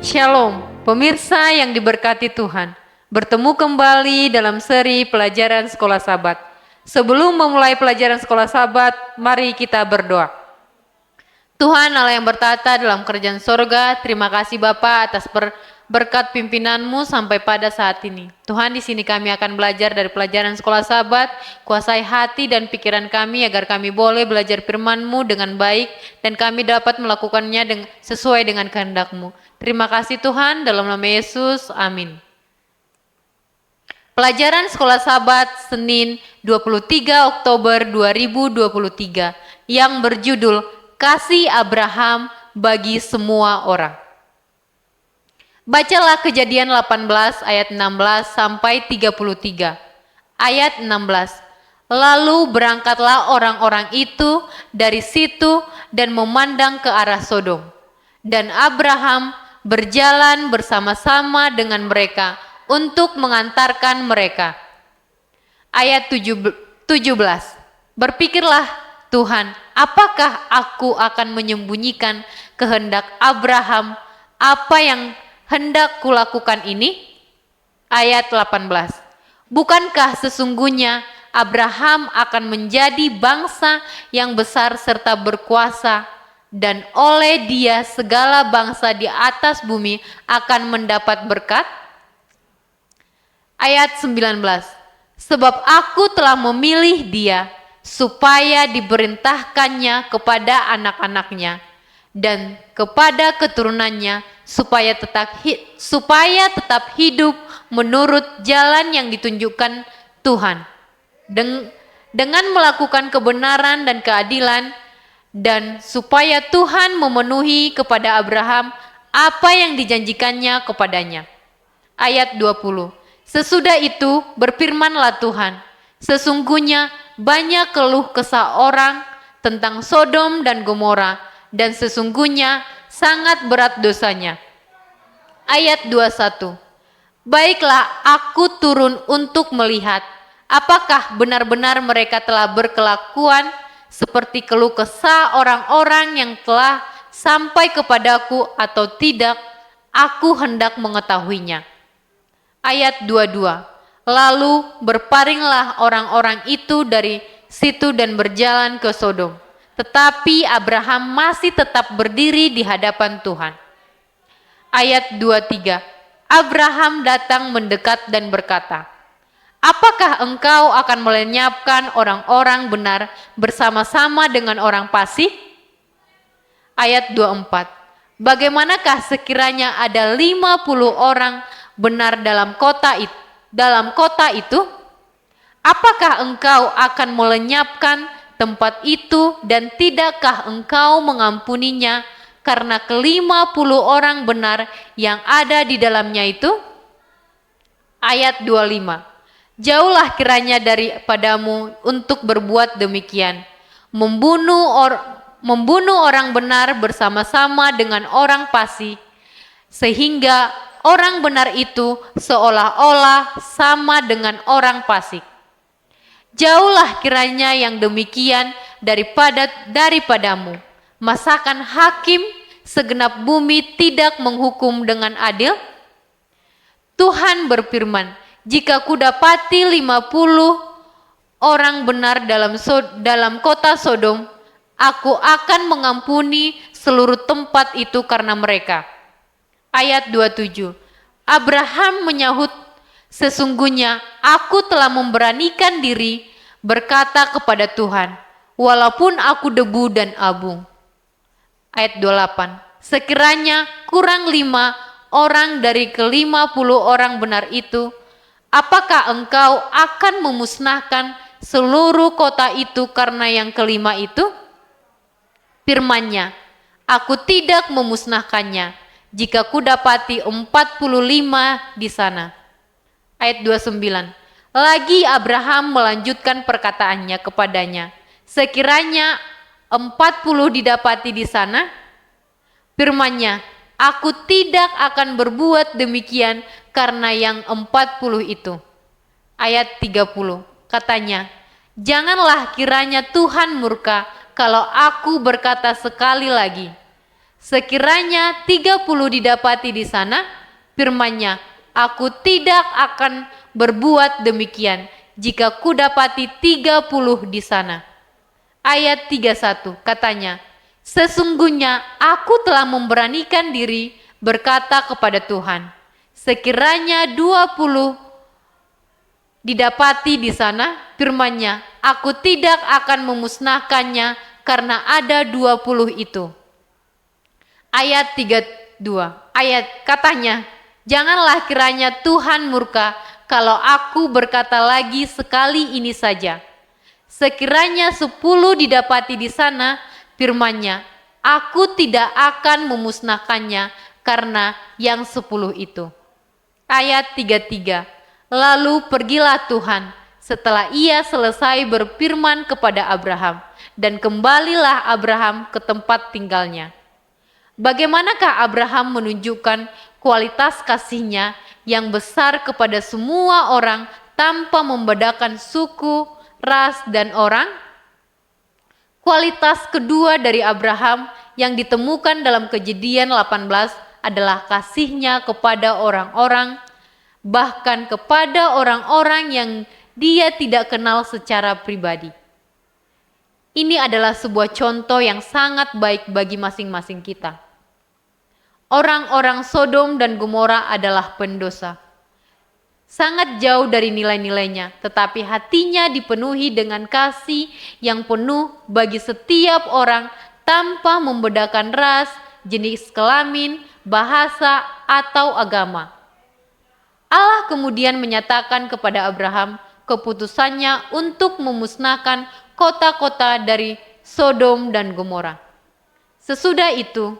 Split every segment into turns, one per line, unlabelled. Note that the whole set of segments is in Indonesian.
Shalom, pemirsa yang diberkati Tuhan. Bertemu kembali dalam seri pelajaran Sekolah Sabat. Sebelum memulai pelajaran Sekolah Sabat, mari kita berdoa. Tuhan Allah yang bertata dalam kerajaan sorga, terima kasih Bapa atas berkat pimpinanmu sampai pada saat ini. Tuhan, di sini kami akan belajar dari pelajaran Sekolah Sabat. Kuasai hati dan pikiran kami agar kami boleh belajar firman-Mu dengan baik dan kami dapat melakukannya sesuai dengan kehendak-Mu. Terima kasih Tuhan, dalam nama Yesus, amin. Pelajaran Sekolah Sabat Senin 23 Oktober 2023 yang berjudul Kasih Abraham bagi semua orang. Bacalah Kejadian 18 ayat 16 sampai 33. Ayat 16. Lalu berangkatlah orang-orang itu dari situ dan memandang ke arah Sodom. Dan Abraham berjalan bersama-sama dengan mereka untuk mengantarkan mereka. Ayat 17. Berpikirlah Tuhan, apakah aku akan menyembunyikan kehendak Abraham apa yang hendak kulakukan ini? Ayat 18. Bukankah sesungguhnya Abraham akan menjadi bangsa yang besar serta berkuasa, dan oleh dia segala bangsa di atas bumi akan mendapat berkat? Ayat 19. Sebab aku telah memilih dia supaya diperintahkannya kepada anak-anaknya dan kepada keturunannya supaya tetap hidup menurut jalan yang ditunjukkan Tuhan, dengan melakukan kebenaran dan keadilan, dan supaya Tuhan memenuhi kepada Abraham apa yang dijanjikannya kepadanya. Ayat 20. Sesudah itu berfirmanlah Tuhan, sesungguhnya banyak keluh kesah orang tentang Sodom dan Gomora, dan sesungguhnya sangat berat dosanya. Ayat 21. Baiklah, aku turun untuk melihat apakah benar-benar mereka telah berkelakuan seperti keluh kesah orang-orang yang telah sampai kepadaku atau tidak. Aku hendak mengetahuinya. Ayat 22. Lalu berparinglah orang-orang itu dari situ dan berjalan ke Sodom. Tetapi Abraham masih tetap berdiri di hadapan Tuhan. Ayat 23. Abraham datang mendekat dan berkata, apakah engkau akan melenyapkan orang-orang benar bersama-sama dengan orang fasik? Ayat 24. Bagaimanakah sekiranya ada 50 orang benar dalam kota itu, apakah engkau akan melenyapkan tempat itu dan tidakkah engkau mengampuninya karena ke-50 orang benar yang ada di dalamnya itu? Ayat 25. Jauhlah kiranya daripadamu untuk berbuat demikian, membunuh orang benar bersama-sama dengan orang fasik, sehingga orang benar itu seolah-olah sama dengan orang fasik. Jauhlah kiranya yang demikian daripadamu. Masakan hakim segenap bumi tidak menghukum dengan adil? Tuhan berfirman, jika kudapati 50 orang benar dalam kota Sodom, aku akan mengampuni seluruh tempat itu karena mereka. Ayat 27. Abraham menyahut, sesungguhnya aku telah memberanikan diri berkata kepada Tuhan, walaupun aku debu dan abu. Ayat 28. Sekiranya kurang 5 orang dari ke-50 orang benar itu, apakah engkau akan memusnahkan seluruh kota itu karena yang kelima itu? Firman-Nya, aku tidak memusnahkannya jika kudapati 45 di sana. Ayat 29. Lagi Abraham melanjutkan perkataannya kepadanya, sekiranya 40 didapati di sana? Firman-Nya, aku tidak akan berbuat demikian karena yang 40 itu. Ayat 30. Katanya, janganlah kiranya Tuhan murka kalau aku berkata sekali lagi, Sekiranya 30 didapati di sana, firman-Nya, aku tidak akan berbuat demikian jika kudapati 30 di sana. Ayat 31 katanya, sesungguhnya aku telah memberanikan diri berkata kepada Tuhan, sekiranya 20 didapati di sana, firman-Nya, aku tidak akan memusnahkannya karena ada 20 itu. Ayat 32, katanya, janganlah kiranya Tuhan murka kalau aku berkata lagi sekali ini saja. Sekiranya 10 didapati di sana, firman-Nya, aku tidak akan memusnahkannya karena yang 10 itu. Ayat 33, lalu pergilah Tuhan setelah ia selesai berfirman kepada Abraham, dan kembalilah Abraham ke tempat tinggalnya. Bagaimanakah Abraham menunjukkan kualitas kasihnya yang besar kepada semua orang tanpa membedakan suku, ras, dan orang? Kualitas kedua dari Abraham yang ditemukan dalam Kejadian 18 adalah kasihnya kepada orang-orang, bahkan kepada orang-orang yang dia tidak kenal secara pribadi. Ini adalah sebuah contoh yang sangat baik bagi masing-masing kita. Orang-orang Sodom dan Gomora adalah pendosa. Sangat jauh dari nilai-nilainya, tetapi hatinya dipenuhi dengan kasih yang penuh bagi setiap orang tanpa membedakan ras, jenis kelamin, bahasa, atau agama. Allah kemudian menyatakan kepada Abraham keputusannya untuk memusnahkan kota-kota dari Sodom dan Gomora. Sesudah itu,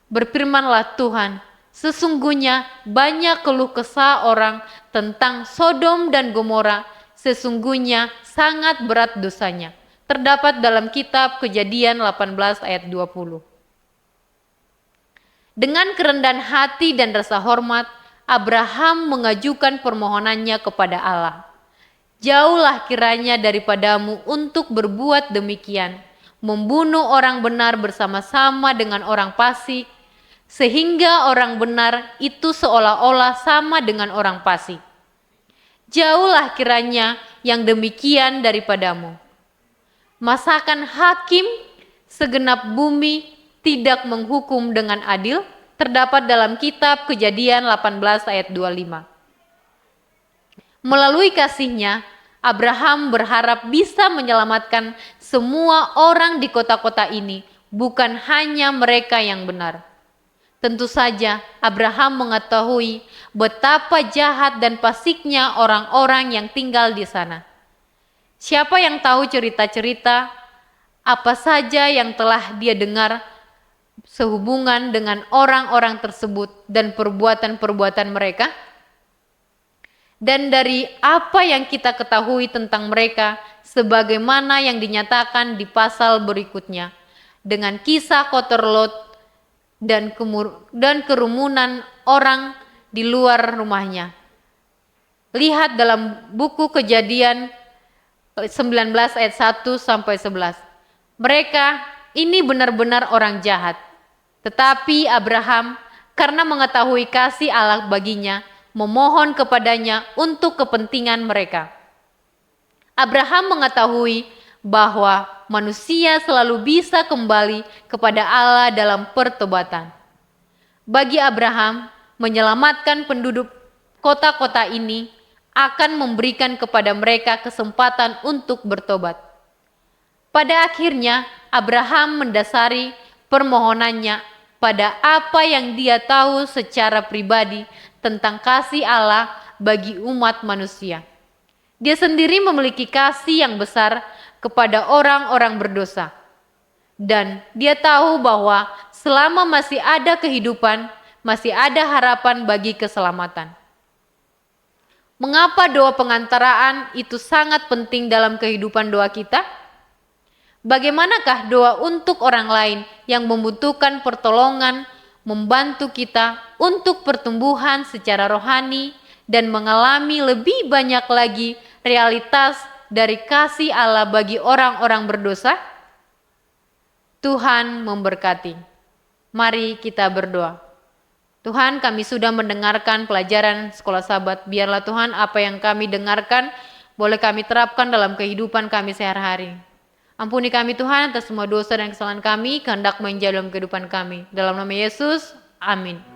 berfirmanlah Tuhan, sesungguhnya banyak keluh kesah orang tentang Sodom dan Gomora, sesungguhnya sangat berat dosanya. Terdapat dalam kitab Kejadian 18 ayat 20. Dengan kerendahan hati dan rasa hormat, Abraham mengajukan permohonannya kepada Allah. Jauhlah kiranya daripadamu untuk berbuat demikian, membunuh orang benar bersama-sama dengan orang fasik, sehingga orang benar itu seolah-olah sama dengan orang fasik. Jauhlah kiranya yang demikian daripadamu. Masakan hakim segenap bumi tidak menghukum dengan adil? Terdapat dalam kitab Kejadian 18 ayat 25. Melalui kasihnya, Abraham berharap bisa menyelamatkan semua orang di kota-kota ini, bukan hanya mereka yang benar. Tentu saja Abraham mengetahui betapa jahat dan fasiknya orang-orang yang tinggal di sana. Siapa yang tahu cerita-cerita apa saja yang telah dia dengar sehubungan dengan orang-orang tersebut dan perbuatan-perbuatan mereka? Dan dari apa yang kita ketahui tentang mereka, sebagaimana yang dinyatakan di pasal berikutnya, dengan kisah kotor Lot dan kerumunan orang di luar rumahnya. Lihat dalam buku Kejadian 19 ayat 1 sampai 11. Mereka ini benar-benar orang jahat. Tetapi Abraham karena mengetahui kasih Allah baginya, memohon kepadanya untuk kepentingan mereka. Abraham mengetahui bahwa manusia selalu bisa kembali kepada Allah dalam pertobatan. Bagi Abraham, menyelamatkan penduduk kota-kota ini akan memberikan kepada mereka kesempatan untuk bertobat. Pada akhirnya, Abraham mendasari permohonannya pada apa yang dia tahu secara pribadi tentang kasih Allah bagi umat manusia. Dia sendiri memiliki kasih yang besar kepada orang-orang berdosa. Dan dia tahu bahwa selama masih ada kehidupan, masih ada harapan bagi keselamatan. Mengapa doa pengantaraan itu sangat penting dalam kehidupan doa kita? Bagaimanakah doa untuk orang lain yang membutuhkan pertolongan, membantu kita untuk pertumbuhan secara rohani dan mengalami lebih banyak lagi realitas dari kasih Allah bagi orang-orang berdosa? Tuhan memberkati. Mari kita berdoa. Tuhan, kami sudah mendengarkan pelajaran Sekolah Sabat. Biarlah Tuhan apa yang kami dengarkan boleh kami terapkan dalam kehidupan kami sehari-hari. Ampuni kami Tuhan atas semua dosa dan kesalahan kami, kehendak menjadi dalam kehidupan kami. Dalam nama Yesus, amin.